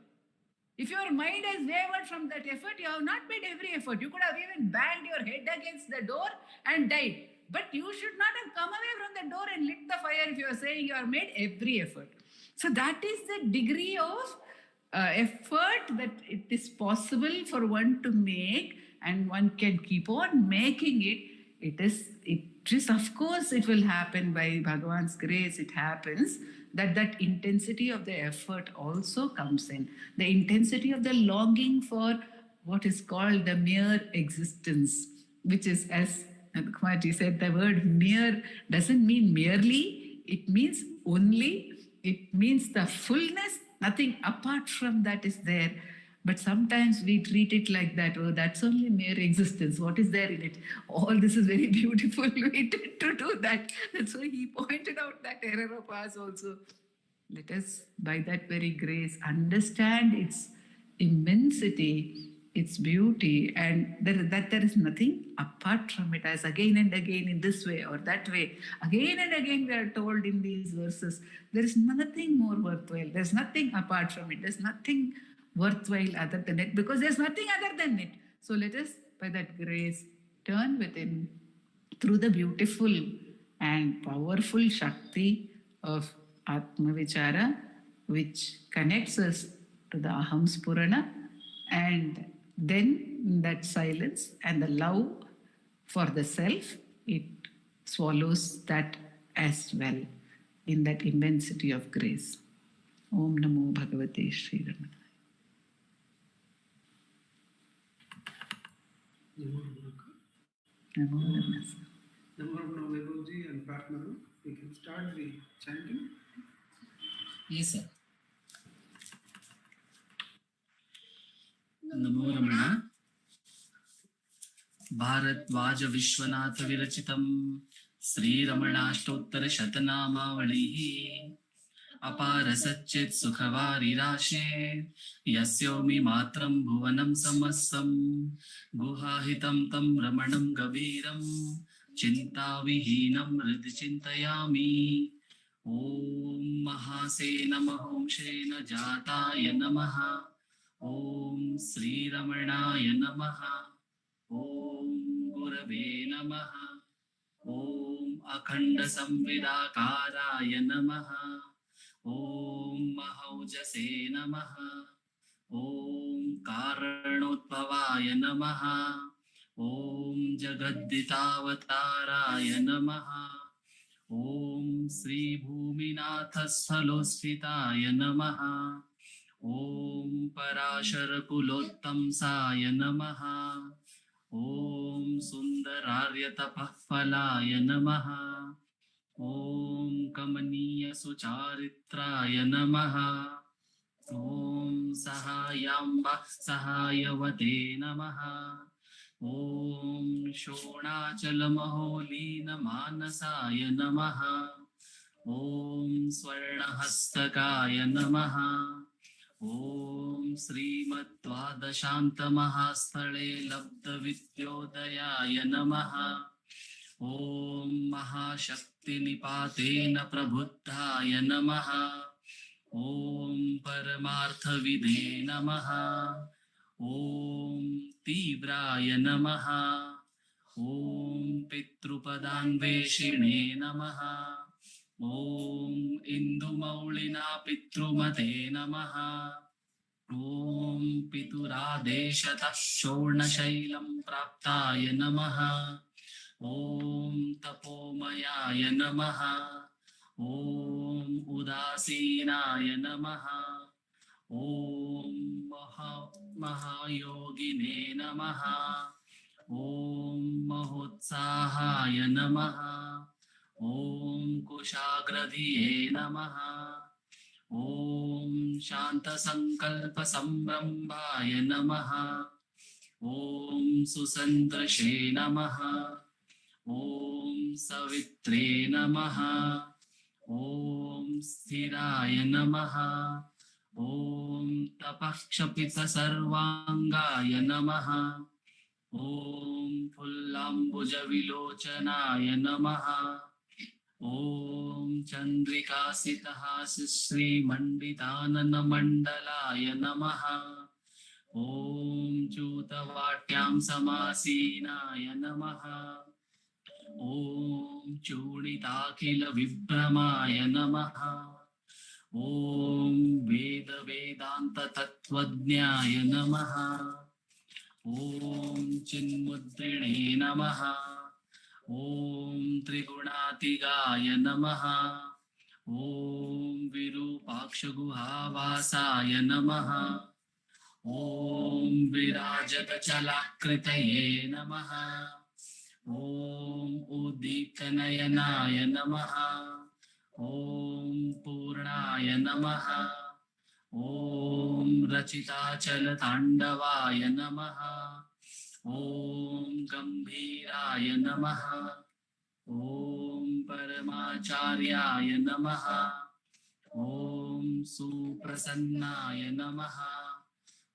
[SPEAKER 3] If your mind has wavered from that effort, you have not made every effort. You could have even banged your head against the door and died. But you should not have come away from the door and lit the fire if you are saying you have made every effort. So that is the degree of effort that it is possible for one to make, and one can keep on making it. It is of course, it will happen by Bhagavan's grace. It happens that intensity of the effort also comes in. The intensity of the longing for what is called the mere existence, which is, as Kumarji said, the word mere doesn't mean merely, it means only, it means the fullness, nothing apart from that is there. But sometimes we treat it like that. Oh, that's only mere existence. What is there in it? All this is very beautiful. We tend to do that. That's why he pointed out that error of ours also. Let us, by that very grace, understand its immensity, its beauty, and that there is nothing apart from it. As again and again in this way or that way, again and again we are told in these verses, there is nothing more worthwhile. There's nothing apart from it. There's nothing worthwhile other than it, because there's nothing other than it. So let us, by that grace, turn within through the beautiful and powerful Shakti of Atma Vichara, which connects us to the Aham Spurana, and then in that silence and the love for the self, it swallows that as well in that immensity of grace. Om Namo Bhagavate Sri Ramanaya.
[SPEAKER 1] Namo Ramana Vaibhavji and partner, we can start the chanting.
[SPEAKER 4] Yes, sir. Namo Ramana. Bharatvaja Vishwanath Virachitam Sri Ramanashtottara Shatanamavalihi Apara Satchit Sukhavari Rashe Yasyomi Matram Bhuvanam Samasam Guhahitam Tam Ramanam Gaviram Chinta Vihinam Hridchintayami Om Mahase Namah Om Shena Jataya Namaha Om Sri Ramanaya Namaha Om Gurave Namaha Om Akhanda Samvidakaraya Namaha Om Mahaujase Namaha Om Karanotbhavaya Namaha Om Jagadditaavataraya Namaha Om Sri Bhuminath Sthalosthitaya Namaha Om Parashara Kulottamsaya Namaha Om Sundararya Tapahphalaya Namaha Om Kamaniya Sucharitraya Namaha Om Sahayamba Sahayavate Namaha ॐ शोणाचलमहोलीनमानसाय नमः। ॐ स्वर्णहस्तकाय नमः। ॐ श्रीमद्द्वादशान्तमहास्थले लब्धविद्योदयाय नमः। ॐ महाशक्तिनिपातेन प्रबुद्धाय नमः। ॐ परमार्थविदे नमः। ॐ तीव्राय नमः। ॐ पितृपदान्वेषिणे नमः। ॐ इन्दुमौलिना पितृमते नमः। ॐ पितुरादेशतः शोणशैलं प्राप्ताय नमः। ॐ तपोमयाय नमः। ॐ उदासीनाय नमः। ॐ महायोगिने नमः। ॐ महोत्साहाय नमः। ॐ कुशाग्रधिये नमः। ॐ शान्तसङ्कल्पसम्भ्रमाय नमः। ॐ सुसन्दृशे नमः। ॐ सवित्रे नमः। ॐ स्थिराय नमः। ॐ तपःक्षपितसर्वाङ्गाय नमः। ॐ फुल्लाम्बुजविलोचनाय नमः। ॐ चन्द्रिकासितहासश्रीमण्डिताननमण्डलाय नमः। ॐ चूतवाट्यां समासीनाय नमः। ॐ चूडिताखिलविभ्रमाय नमः। ॐ वेदवेदान्ततत्त्वज्ञाय नमः। ॐ चिन्मुद्रिणे नमः। ॐ त्रिगुणातिगाय नमः। ॐ विरूपाक्षगुहावासाय नमः। ॐ विराजतचलाकृतये नमः। ॐ उद्दीप्तनयनाय नमः। ॐ पूर्णाय नमः। ॐ रचिताचलताण्डवाय नमः। ॐ गम्भीराय नमः। ॐ परमाचार्याय नमः। ॐ सुप्रसन्नाय नमः।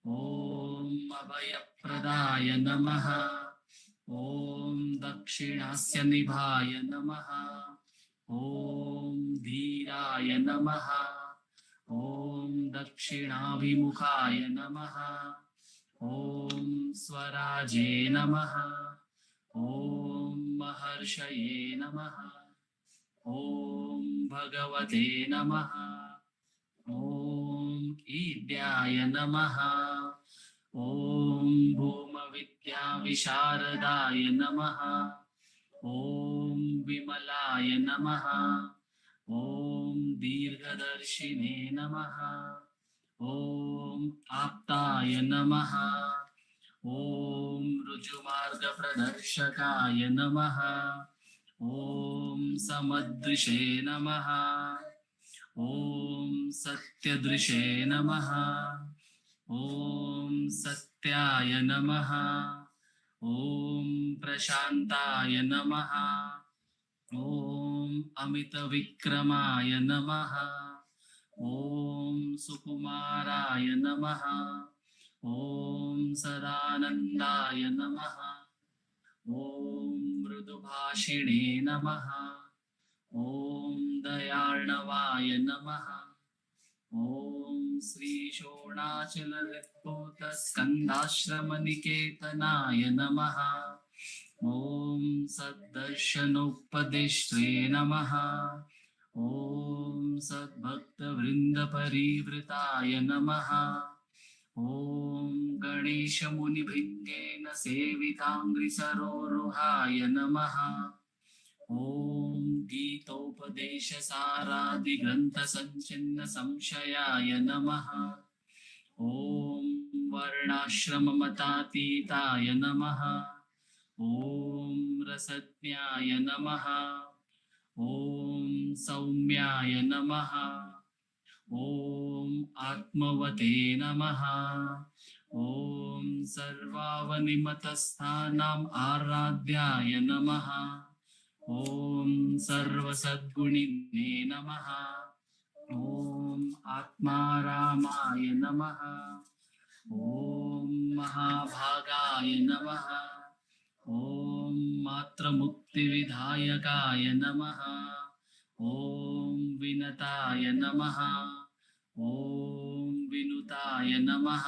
[SPEAKER 4] ॐ अभयप्रदाय नमः। ॐ दक्षिणास्य निभाय नमः। ॐ धीराय नमः। ॐ दक्षिणाभिमुखाय नमः। ॐ स्वराजे नमः। ॐ महर्षये नमः। ॐ भगवते नमः। ॐ ईड्याय नमः। ॐ भूमविद्याविशारदाय नमः। ॐ विमलाय नमः। ॐ दीर्घदर्शिने नमः। ॐ आप्ताय नमः। ॐ ऋजुमार्गप्रदर्शकाय नमः। ॐ समदृशे नमः। ॐ सत्यदृशे नमः। ॐ सत्याय नमः। ॐ प्रशान्ताय नमः। ॐ अमितविक्रमाय नमः। ॐ सुकुमाराय नमः। ॐ सदानन्दाय नमः। ॐ मृदुभाषिणे नमः। ॐ दयार्णवाय नमः। ॐ श्रीशोणाचलरिक्तोतस्कन्धाश्रमनिकेतनाय नमः। ॐ सद्दर्शनोपदिष्ट्रे नमः। ॐ सद्भक्तवृन्दपरिवृताय नमः। ॐ गणेशमुनिभृङ्गेन सेविताङ्घ्रिसरोरुहाय नमः। ॐ गीतोपदेशसारादिग्रन्थसञ्चिन्नसंशयाय नमः। ॐ वर्णाश्रममतातीताय नमः। ॐ रसज्ञाय नमः। ॐ सौम्याय नमः। ॐ आत्मवते नमः। ॐ सर्वावनिमतस्थानाम् आराध्याय नमः। ॐ सर्वसद्गुणिने नमः। ॐ आत्मारामाय नमः। ॐ महाभागाय नमः। ॐ मात्रमुक्तिविधायकाय नमः। ॐ विनताय नमः। ॐ विनुताय नमः।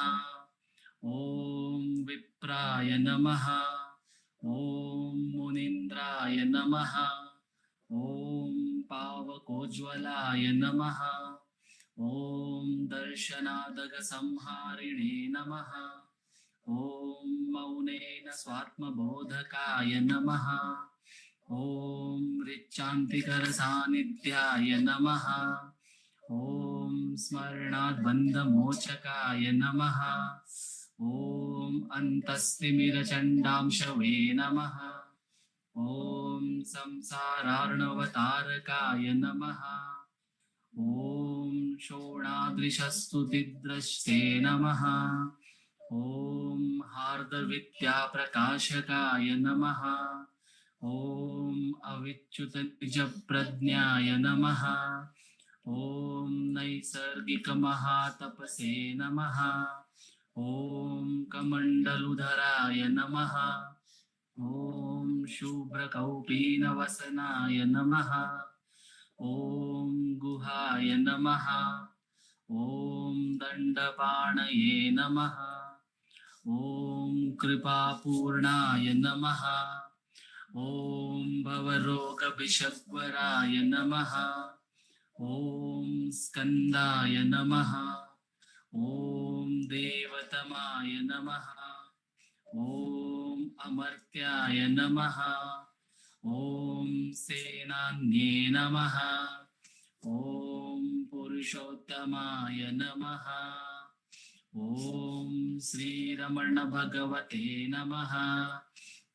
[SPEAKER 4] ॐ विप्राय नमः। ॐ मुनीन्द्राय नमः। ॐ पावकोज्ज्वलाय नमः। ॐ दर्शनादगसंहारिणे नमः। ॐ मौनेन स्वात्मबोधकाय नमः। ॐ ऋच्चान्तिकरसान्निध्याय नमः। ॐ स्मरणाद्बन्धमोचकाय नमः। ॐ अन्तस्तिमिरचण्डांशवे नमः। ॐ संसारार्णवतारकाय नमः। ॐ शोणादृशस्तुतिद्रष्टे नमः। ॐ हार्दविद्याप्रकाशकाय नमः। ॐ अविच्युतनिजप्रज्ञाय नमः। ॐ नैसर्गिकमहातपसे नमः। ॐ कमण्डलुधराय नमः। ॐ शुभ्रकौपीनवसनाय नमः। ॐ गुहाय नमः। ॐ दण्डपाणये नमः। ॐ कृपापूर्णाय नमः। ॐ भवरोगविषग्वराय नमः। ॐ स्कन्दाय नमः। ॐ देवतमाय नमः। ॐ अमर्त्याय नमः। ॐ सेनान्ये नमः। ॐ पुरुषोत्तमाय नमः। ॐ श्रीरमण भगवते नमः।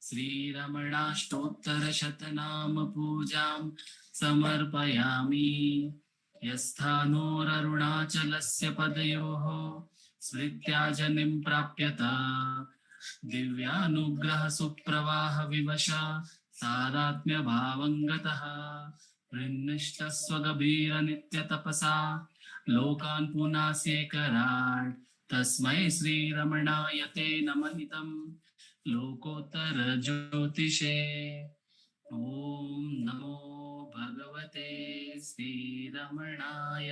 [SPEAKER 4] श्रीरमणाष्टोत्तरशतनाम पूजां समर्पयामि। यस्थानोररुणाचलस्य पदयोः स्मृत्याजनिं प्राप्यत दिव्यानुग्रह सुप्रवाह विवश सादात्म्यभावं गतः वृन्निष्ठस्वगभीर नित्यतपसा लोकान् पुनास्येकराट् तस्मै श्रीरमणाय ते नमनितं लोकोत्तर ज्योतिषे। ॐ नमो भगवते श्रीरमणाय।